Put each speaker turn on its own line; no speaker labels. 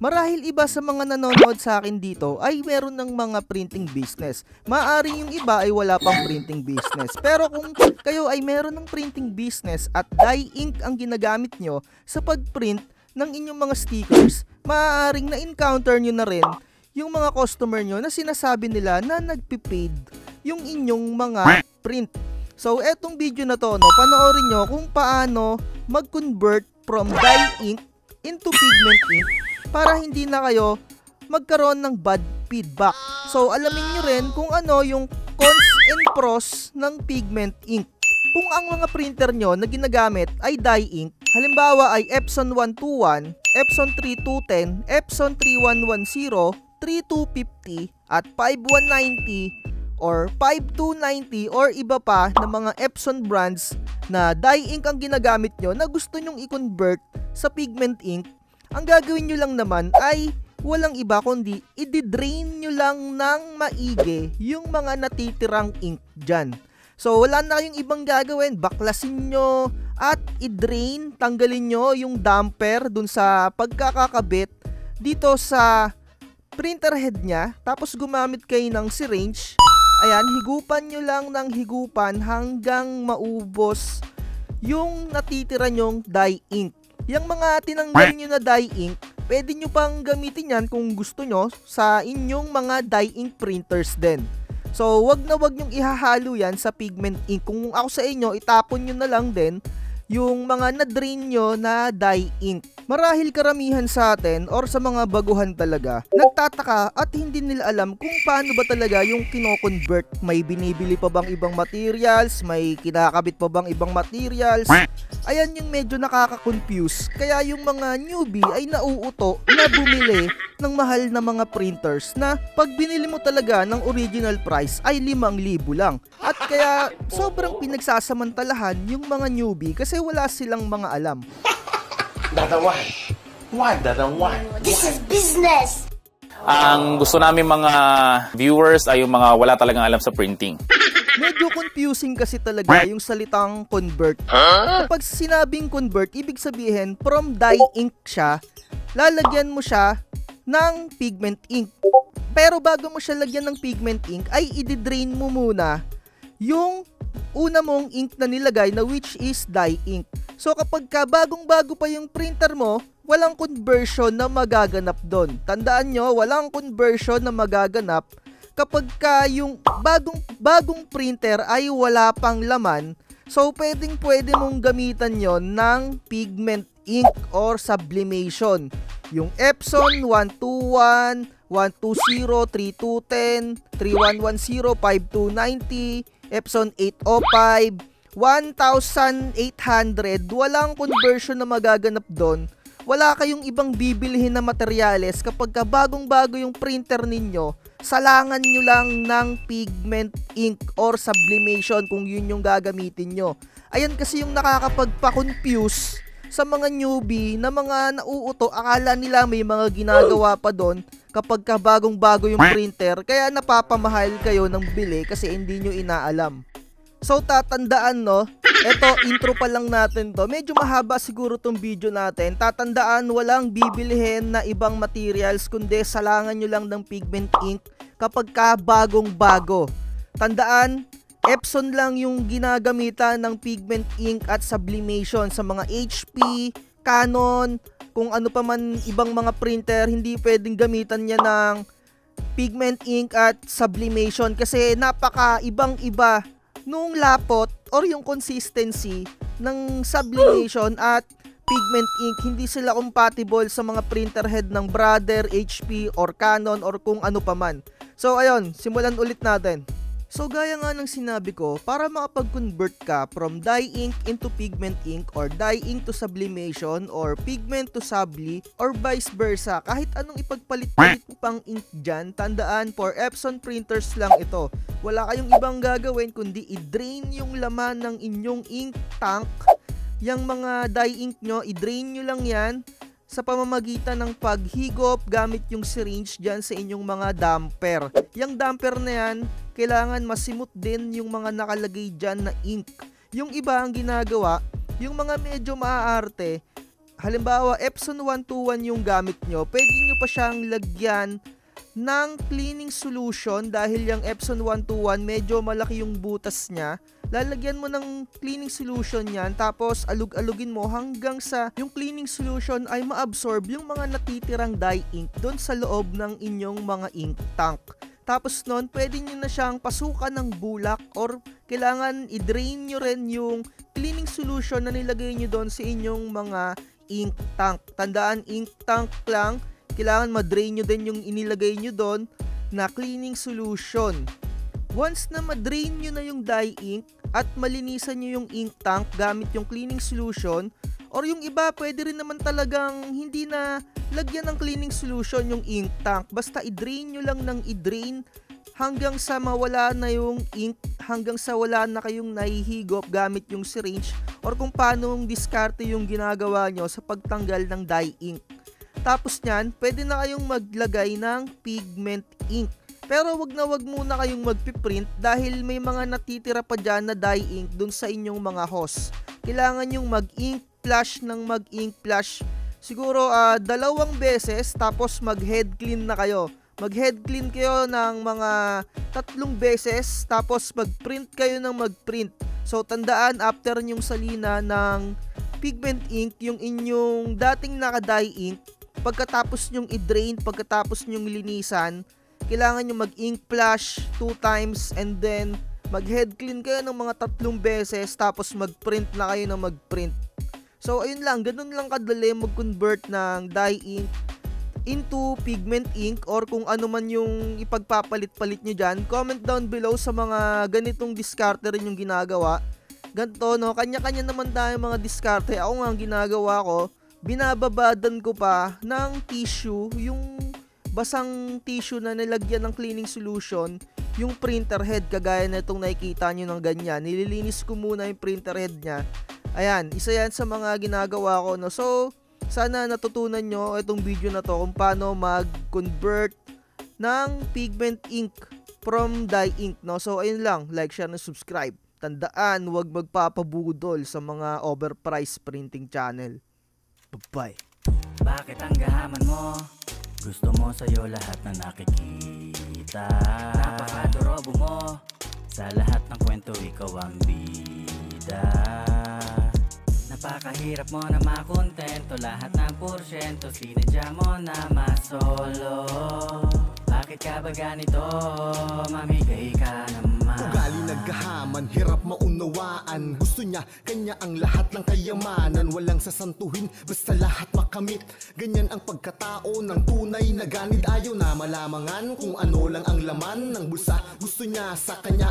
Marahil iba sa mga nanonood sa akin dito ay meron ng mga printing business. Maaring yung iba ay wala pang printing business. Pero kung kayo ay meron ng printing business at dye ink ang ginagamit nyo sa pagprint ng inyong mga stickers, maaaring na-encounter nyo na rin yung mga customer nyo na sinasabi nila na nagpipaid yung inyong mga print. So, etong video na to, panoorin nyo kung paano mag-convert from dye ink into pigment ink para hindi na kayo magkaroon ng bad feedback. So, alamin nyo rin kung ano yung cons and pros ng pigment ink. Kung ang mga printer nyo na ginagamit ay dye ink, halimbawa ay Epson 121, Epson 3210, Epson 3110, 3250 at 5190 or 5290 or iba pa na mga Epson brands na dye ink ang ginagamit nyo na gusto nyong i-convert sa pigment ink, ang gagawin nyo lang naman ay walang iba kundi i-drain nyo lang ng maigi yung mga natitirang ink dyan. So wala na kayong ibang gagawin, baklasin nyo at i-drain, tanggalin nyo yung damper dun sa pagkakakabit dito sa printer head nya, tapos gumamit kayo ng syringe. Ayan, higupan nyo lang ng higupan hanggang maubos yung natitira nyong dye ink. Yung mga tinanggal nyo na dye ink, pwede nyo pang gamitin yan kung gusto nyo sa inyong mga dye ink printers din. So, wag nyong ihahalo yan sa pigment ink. Kung ako sa inyo, itapon nyo na lang din yung mga na-drain nyo na dye ink. Marahil karamihan sa atin or sa mga baguhan talaga, nagtataka at hindi nila alam kung paano ba talaga yung kino-convert. May binibili pa bang ibang materials? May kinakabit pa bang ibang materials? Ayan yung medyo nakaka-confuse. Kaya yung mga newbie ay nauuto na bumili ng mahal na mga printers na pag binili mo talaga ng original price ay 5,000 lang. At kaya sobrang pinagsasamantalahan yung mga newbie kasi wala silang mga alam.
This is business!
Ang gusto namin mga viewers ay yung mga wala talagang alam sa printing.
Medyo confusing kasi talaga yung salitang convert. Kapag sinabing convert, ibig sabihin from dye ink siya, lalagyan mo siya ng pigment ink. Pero bago mo siya lagyan ng pigment ink, ay i-drain mo muna yung una mong ink na nilagay na which is dye ink. So kapag bagong-bago pa yung printer mo, walang conversion na magaganap doon. Tandaan nyo, walang conversion na magaganap kapag yung bagong printer ay wala pang laman. So pwede mong gamitan yon ng pigment ink or sublimation. Yung Epson 121, 120, 3210, 3110, 5290, Epson 805, 1,800, walang conversion na magaganap doon. Wala kayong ibang bibilihin na materyales kapag bagong-bago yung printer ninyo. Salangan nyo lang ng pigment ink or sublimation kung yun yung gagamitin nyo. Ayan kasi yung nakakapagpa-confuse sa mga newbie na mga nauuto. Akala nila may mga ginagawa pa doon kapag bagong-bago yung printer. Kaya napapamahal kayo ng bili kasi hindi nyo inaalam. So tatandaan eto intro pa lang natin to. Medyo mahaba siguro tong video natin. Tatandaan walang bibilihin na ibang materials kundi salangan nyo lang ng pigment ink kapag bagong bago. Tandaan, Epson lang yung ginagamitan ng pigment ink at sublimation. Sa mga HP, Canon, kung ano pa man ibang mga printer, hindi pwedeng gamitan niya ng pigment ink at sublimation kasi napaka ibang-iba nung lapot or yung consistency ng sublimation at pigment ink. Hindi sila compatible sa mga printer head ng Brother, HP or Canon or kung ano pa man. So ayun, simulan ulit natin. So gaya nga ng sinabi ko, para makapag-convert ka from dye ink into pigment ink or dye ink to sublimation or pigment to subli or vice versa, kahit anong ipagpalit-palit mo pang ink dyan, tandaan for Epson printers lang ito. Wala kayong ibang gagawin kundi i-drain yung laman ng inyong ink tank. Yung mga dye ink nyo, i-drain nyo lang yan sa pamamagitan ng paghigop gamit yung syringe dyan sa inyong mga damper. Yung damper na yan, kailangan masimot din yung mga nakalagay dyan na ink. Yung iba ang ginagawa, yung mga medyo maaarte, halimbawa Epson 121 yung gamit nyo, pwede nyo pa siyang lagyan ng cleaning solution dahil yung Epson 121 medyo malaki yung butas niya. Lalagyan mo ng cleaning solution yan, tapos alug-alugin mo hanggang sa yung cleaning solution ay ma-absorb yung mga natitirang dye ink doon sa loob ng inyong mga ink tank. Tapos nun, pwede nyo na siyang pasukan ng bulak or kailangan i-drain nyo rin yung cleaning solution na nilagay nyo doon sa inyong mga ink tank. Tandaan, ink tank lang, kailangan ma-drain nyo din yung inilagay nyo doon na cleaning solution. Once na ma-drain nyo na yung dye ink at malinisan nyo yung ink tank gamit yung cleaning solution, or yung iba, pwede rin naman talagang hindi na lagyan ng cleaning solution yung ink tank. Basta i-drain nyo lang ng i-drain hanggang sa mawala na yung ink, hanggang sa wala na kayong nahihigop gamit yung syringe, or kung paano yung diskarte yung ginagawa nyo sa pagtanggal ng dye ink. Tapos nyan, pwede na kayong maglagay ng pigment ink. Pero wag muna kayong magpiprint dahil may mga natitira pa dyan na dye ink dun sa inyong mga hose. Kailangan yung mag-ink flash ng mag-ink flash. Siguro 2 beses, tapos mag-head clean na kayo. Mag-head clean kayo ng mga 3 beses, tapos mag-print kayo ng mag-print. So tandaan, after yung salina ng pigment ink, yung inyong dating naka-dye ink, pagkatapos nyong i-drain, pagkatapos nyong linisan, kailangan nyo mag-ink flash 2 times and then mag-head clean kayo ng mga 3 beses, tapos mag-print na kayo ng mag-print. So ayun lang, ganun lang kadali mag-convert ng dye ink into pigment ink, or kung ano man yung ipagpapalit-palit nyo dyan. Comment down below sa mga ganitong diskarte rin yung ginagawa. Ganito, no? Kanya-kanya naman tayo mga diskarte. Ako nga ang ginagawa ko, binababadan ko pa ng tissue, yung basang tissue na nilagyan ng cleaning solution, yung printer head, kagaya na itong nakikita nyo ng ganyan. Nililinis ko muna yung printer head nya. Ayan, isa yan sa mga ginagawa ko, no? So, sana natutunan nyo itong video na to kung paano mag-convert ng pigment ink from dye ink, no? So, ayun lang, like, share, and subscribe. Tandaan, huwag magpapabudol sa mga overpriced printing channel. Bye-bye.
Bakit ang gahaman mo? Gusto mo sa'yo lahat na nakikita. Napakadorobo mo. Sa lahat ng kwento ikaw ang bida. Napakahirap mo na makontento. Lahat ng porsyento sinadya mo na masolo. Bakit ka ba ganito? Mamigay ka naman.
Ugali nagkahaman, hirap maunawaan. Gusto niya, kanya ang lahat ng kayamanan. Walang sasantuhin, basta lahat makamit. Ganyan ang pagkatao ng tunay na ganid. Ayaw na malamangan kung ano lang ang laman ng bulsa. Gusto niya sa kanya